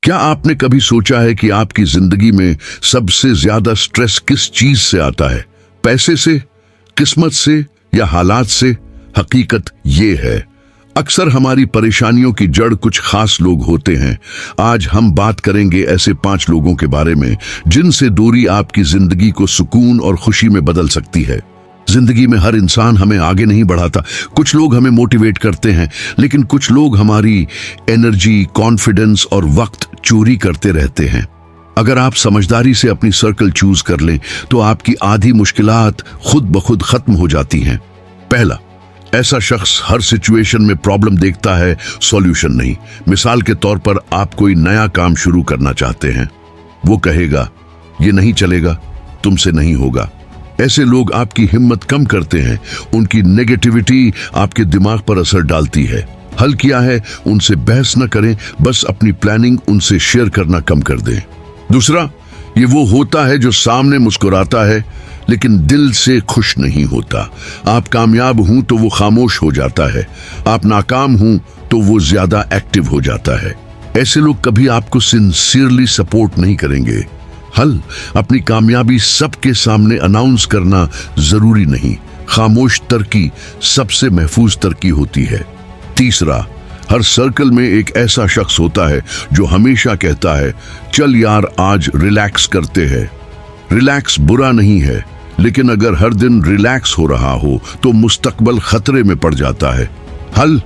क्या आपने कभी सोचा है कि आपकी जिंदगी में सबसे ज्यादा स्ट्रेस किस चीज से आता है? पैसे से, किस्मत से या हालात से? हकीकत ये है, अक्सर हमारी परेशानियों की जड़ कुछ खास लोग होते हैं। आज हम बात करेंगे ऐसे 5 लोगों के बारे में जिनसे दूरी आपकी जिंदगी को सुकून और खुशी में बदल सकती है। जिंदगी में हर इंसान हमें आगे नहीं बढ़ाता। कुछ लोग हमें मोटिवेट करते हैं, लेकिन कुछ लोग हमारी एनर्जी, कॉन्फिडेंस और वक्त चोरी करते रहते हैं। अगर आप समझदारी से अपनी सर्कल चूज कर लें तो आपकी आधी मुश्किलात खुद ब खुद खत्म हो जाती हैं। पहला, ऐसा शख्स हर सिचुएशन में प्रॉब्लम देखता है, सॉल्यूशन नहीं। मिसाल के तौर पर आप कोई नया काम शुरू करना चाहते हैं, वो कहेगा ये नहीं चलेगा, तुमसे नहीं होगा। ऐसे लोग आपकी हिम्मत कम करते हैं। उनकी नेगेटिविटी आपके दिमाग पर असर डालती है। हल किया है, उनसे बहस न करें, बस अपनी प्लानिंग उनसे शेयर करना कम कर दें। दूसरा, ये वो होता है जो सामने मुस्कुराता है लेकिन दिल से खुश नहीं होता। आप कामयाब हूं तो वो खामोश हो जाता है, आप नाकाम हूं तो वो ज्यादा एक्टिव हो जाता है। ऐसे लोग कभी आपको सिंसियरली सपोर्ट नहीं करेंगे। हल, अपनी कामयाबी सबके सामने अनाउंस करना जरूरी नहीं। खामोश तरक्की सबसे महफूज तरक्की होती है। तीसरा, हर सर्कल में एक ऐसा शख्स होता है जो हमेशा कहता है चल यार आज रिलैक्स करते हैं। रिलैक्स बुरा नहीं है, लेकिन अगर हर दिन रिलैक्स हो रहा हो तो मुस्तकबल खतरे में पड़ जाता है। हल,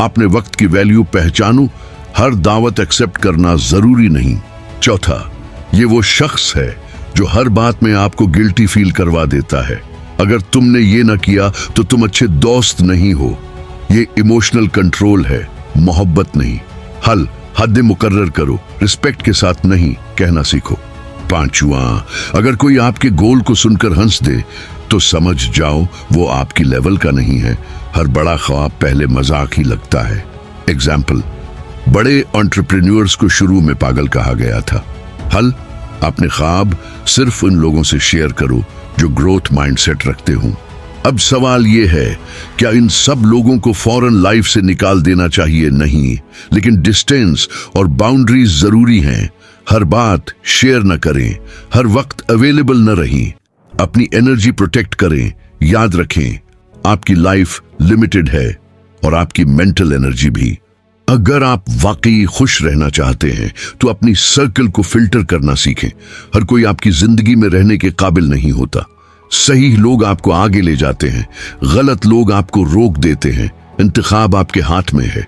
अपने वक्त की वैल्यू पहचानो। हर दावत एक्सेप्ट करना जरूरी नहीं। चौथा, ये वो शख्स है जो हर बात में आपको गिल्टी फील करवा देता है। अगर तुमने ये ना किया तो तुम अच्छे दोस्त नहीं हो। ये इमोशनल कंट्रोल है, मोहब्बत नहीं। हल, हद मुकर्रर करो, रिस्पेक्ट के साथ नहीं कहना सीखो। पांचवा, अगर कोई आपके गोल को सुनकर हंस दे तो समझ जाओ वो आपकी लेवल का नहीं है। हर बड़ा ख्वाब पहले मजाक ही लगता है। एग्जाम्पल, बड़े एंटरप्रेन्योर्स को शुरू में पागल कहा गया था। हल, अपने ख्वाब सिर्फ उन लोगों से शेयर करो जो ग्रोथ माइंडसेट रखते हों। अब सवाल ये है, क्या इन सब लोगों को फौरन लाइफ से निकाल देना चाहिए? नहीं, लेकिन डिस्टेंस और बाउंड्रीज जरूरी हैं। हर बात शेयर न करें, हर वक्त अवेलेबल न रहें। अपनी एनर्जी प्रोटेक्ट करें। याद रखें, आपकी लाइफ लिमिटेड है और आपकी मेंटल एनर्जी भी। अगर आप वाकई खुश रहना चाहते हैं तो अपनी सर्कल को फिल्टर करना सीखें। हर कोई आपकी जिंदगी में रहने के काबिल नहीं होता। सही लोग आपको आगे ले जाते हैं, गलत लोग आपको रोक देते हैं। इंतखाब आपके हाथ में है।